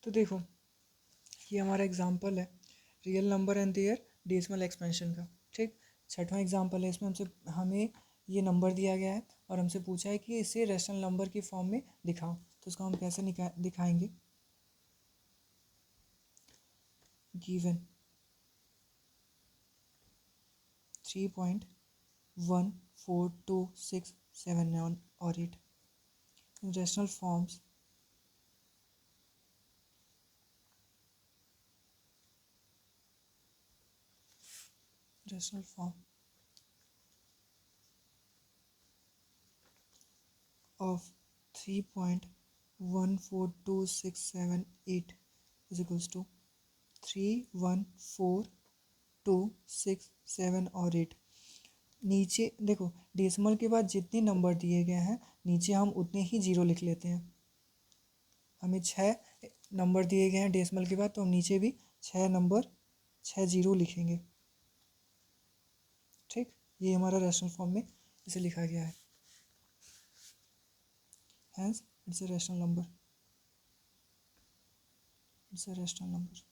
तो देखो ये हमारा एग्जाम्पल है real number and there decimal expansion का। ठीक, छठवां एग्जाम्पल है, इसमें हमें ये नंबर दिया गया है और हमसे पूछा है कि इसे रैशनल नंबर की फॉर्म में दिखाओ। तो इसको हम कैसे दिखाएंगे। गिवन 3.142679 और 8 in rational forms rational form of 3.142678 is equals to 31426 और 8। नीचे देखो डेसिमल के बाद जितने नंबर दिए गए हैं नीचे हम उतने ही जीरो लिख लेते हैं। हमें 6 नंबर दिए गए हैं डेसिमल के बाद, तो हम नीचे भी 6 जीरो लिखेंगे। ठीक, ये हमारा रैशनल फॉर्म में इसे लिखा गया है। Hence it's a rational number. It's a rational number.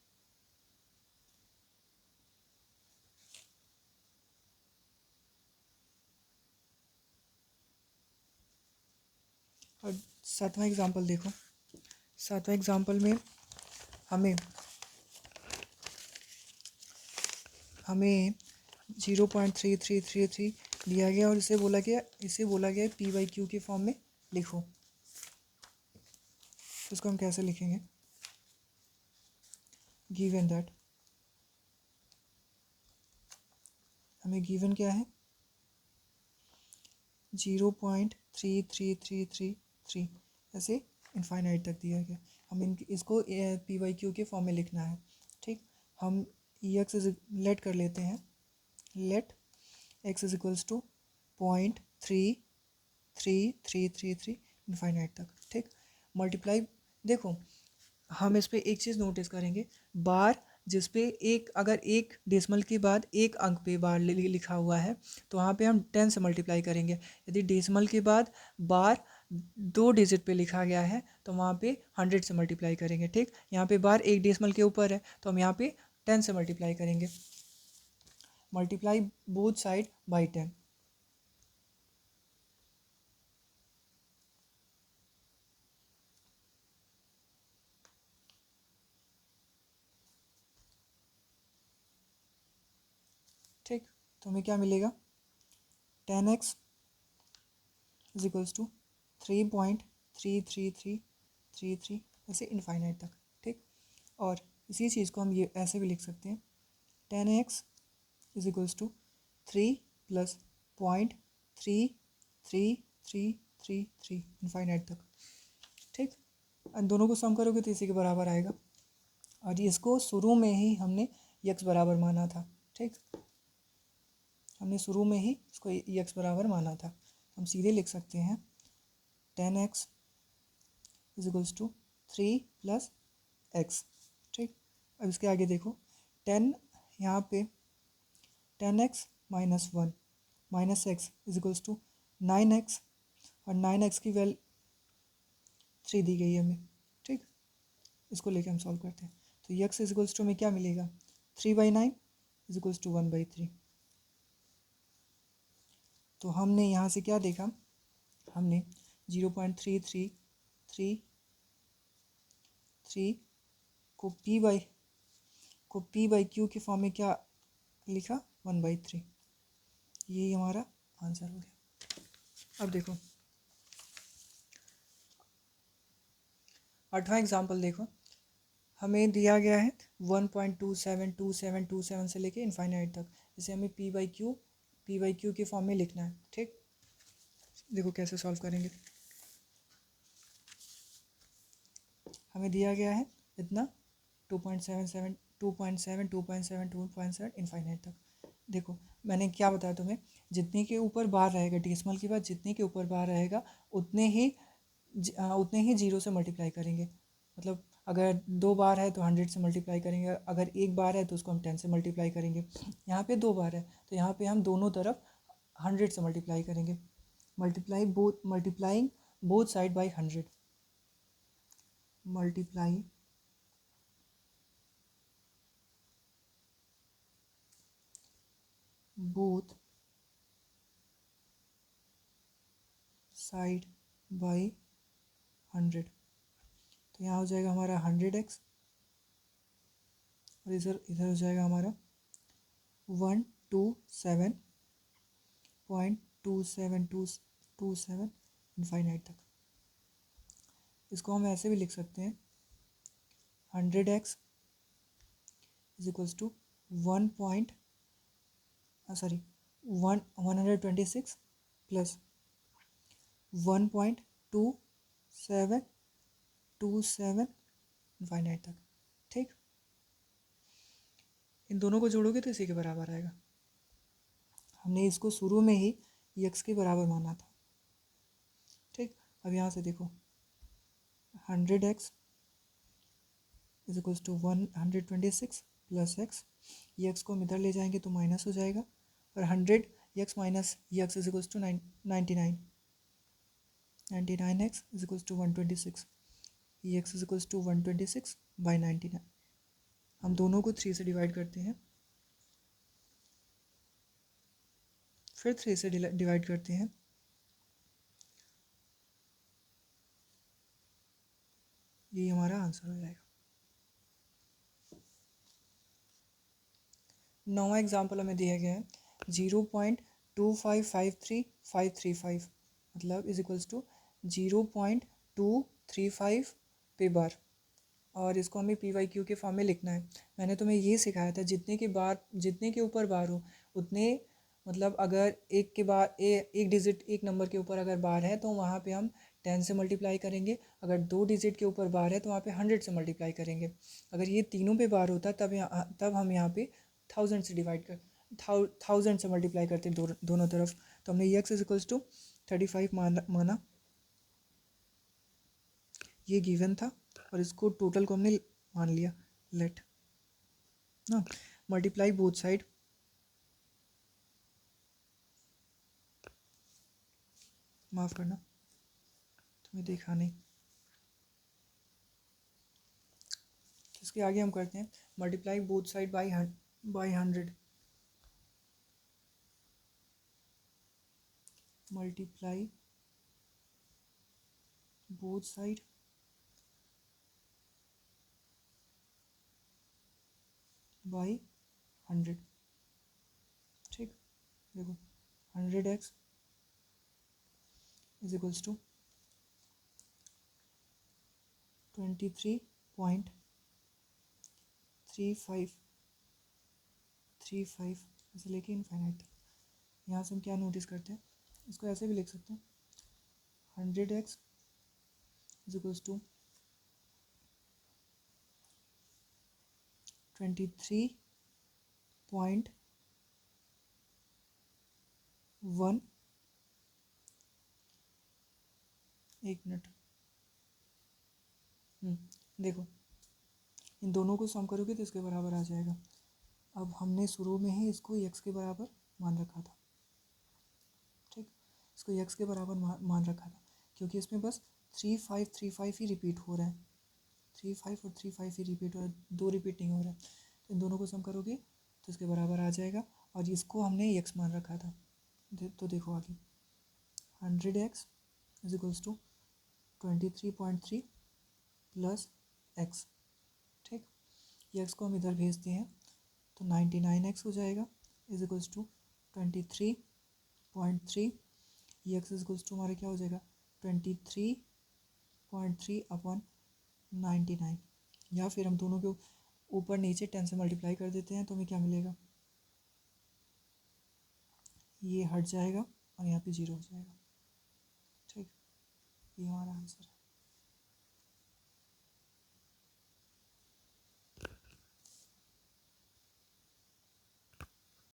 और सातवां एग्जाम्पल देखो। सातवां एग्जाम्पल में हमें 0.3333 दिया गया और इसे बोला गया पी बाई क्यू की फॉर्म में लिखो। तो इसको हम कैसे लिखेंगे। गिवन दैट हमें गिवन क्या है 0.33333 ऐसे इनफाइनाइट तक दिया गया। हम इसको पी बाई क्यू के फॉर्म में लिखना है। ठीक, हम एक्स लेट कर लेते हैं, let x is equals to 0.3333 infinite तक। ठीक, मल्टीप्लाई देखो हम इस पे एक चीज़ नोटिस करेंगे, बार जिस पे अगर एक डेसिमल के बाद एक अंक पे बार लिखा हुआ है तो वहाँ पे हम 10 से मल्टीप्लाई करेंगे। यदि डेसिमल के बाद बार 2 डिजिट पे लिखा गया है तो वहाँ पे 100 से मल्टीप्लाई करेंगे। ठीक, यहाँ पे बार एक डेसिमल के ऊपर है तो हम यहाँ पे 10 से मल्टीप्लाई करेंगे। Multiply both side by 10। ठीक, तो हमें क्या मिलेगा 10x इज इक्वल्स टू 3.33333 ऐसे इनफाइनाइट तक। ठीक, और इसी चीज़ को हम ये ऐसे भी लिख सकते हैं 10x is equals to 3 plus 0.33333 infinite तक। ठीक, और दोनों को सम करोगे तो इसी के बराबर आएगा और इसको शुरू में ही हमने x बराबर माना था। ठीक, हमने शुरू में ही इसको x बराबर माना था। हम सीधे लिख सकते हैं 10x is equals to 3 plus x। ठीक, अब इसके आगे देखो 10 यहाँ पे 10x minus 1 minus x is equals to 9x और 9x की वैल्यू 3 दी गई है हमें। ठीक, इसको लेके हम सॉल्व करते हैं तो x इज इक्वल्स टू में क्या मिलेगा 3/9 इज इक्वल्स टू 1/3। तो हमने यहाँ से क्या देखा, हमने 0.3333 को पी बाई क्यू के फॉर्म में क्या लिखा 1/3। यही हमारा आंसर हो गया। अब देखो 8वां एग्जाम्पल देखो, हमें दिया गया है 1.272727 से लेके इनफाइनाइट तक। इसे हमें पी बाई क्यू के फॉर्म में लिखना है। ठीक, देखो कैसे सॉल्व करेंगे। हमें दिया गया है इतना 2.77 2.7 2.7 2.7 इनफाइनाइट तक। देखो मैंने क्या बताया तुम्हें, जितने के ऊपर बार रहेगा डेसिमल के बाद जितने के ऊपर बार रहेगा उतने ही जीरो से मल्टीप्लाई करेंगे। मतलब अगर 2 बार है तो 100 से मल्टीप्लाई करेंगे, अगर 1 बार है तो उसको हम 10 से मल्टीप्लाई करेंगे। यहाँ पे 2 बार है तो यहाँ पे हम दोनों तरफ 100 से मल्टीप्लाई करेंगे। Multiplying both side by 100। Multiply both side by 100। तो यहाँ हो जाएगा हमारा 100x और इधर इधर हो जाएगा हमारा 127.2727 इनफाइनाइट तक। इसको हम ऐसे भी लिख सकते हैं 100x is equals to 126 plus 1.2727 infinite तक। ठीक, इन दोनों को जोड़ोगे तो इसी के बराबर आएगा। हमने इसको शुरू में ही x के बराबर माना था। ठीक, अब यहाँ से देखो 100x is equals to 126 plus x, ये x को हम इधर ले जाएंगे तो माइनस हो जाएगा, और 100x minus x is equals to 99, 99x is equals to 126, ये x is equals to 126 by 99। हम दोनों को 3 से डिवाइड करते हैं, फिर 3 से डिवाइड करते हैं, ये हमारा आंसर हो जाएगा। 9वां एग्जाम्पल हमें दिया गया है 0.2553535 मतलब इज इक्वल्स टू 0.235 पे बार, और इसको हमें PYQ के फॉर्म में लिखना है। मैंने तुम्हें ये सिखाया था जितने के ऊपर बार हो उतने, मतलब अगर एक डिजिट एक नंबर के ऊपर अगर बार है तो वहाँ पे हम 10 से मल्टीप्लाई करेंगे, अगर 2 डिजिट के ऊपर बार है तो वहाँ पे 100 से मल्टीप्लाई करेंगे। अगर ये तीनों पे बार होता तब हम यहाँ पे 1000 से 1000 से मल्टीप्लाई करते दोनों तरफ। तो हमने x इज इक्वल्स टू 35 माना, ये गिवन था, और इसको टोटल को हमने मान लिया। लेट ना मल्टीप्लाई बोथ साइड, माफ़ करना तुम्हें देखा नहीं, इसके आगे हम करते हैं multiply both side by 100, multiply both side by 100। ठीक, देखो 100x इज इक्वल्स टू 23.3535 ऐसे लेके इनफाइनाइट तक। यहाँ से हम क्या नोटिस करते हैं, इसको ऐसे भी लिख सकते हैं 100x इज इक्वल्स टू 23.1, एक मिनट, देखो इन दोनों को सम करोगे तो इसके बराबर आ जाएगा। अब हमने शुरू में ही इसको x के बराबर मान रखा था। ठीक, इसको x के बराबर मान रखा था क्योंकि इसमें बस 3535 ही रिपीट हो रहा है, 35 और 35 ही रिपीट हो रहा है, 2 रिपीट नहीं हो रहा है। तो इन दोनों को सम करोगे तो इसके बराबर आ जाएगा, और इसको हमने x मान रखा था। तो देखो आगे 100x is equals to 23.3 plus x। ठीक, ये x को हम इधर भेजते हैं तो 99x हो जाएगा इज इक्वल्स टू 23.3, ये x इज इक्वल्स टू हमारा क्या हो जाएगा 23.3 अपॉन 99, या फिर हम दोनों के ऊपर नीचे 10 से मल्टीप्लाई कर देते हैं तो हमें क्या मिलेगा, ये हट जाएगा और यहाँ पे 0 हो जाएगा। ठीक, ये हमारा आंसर है।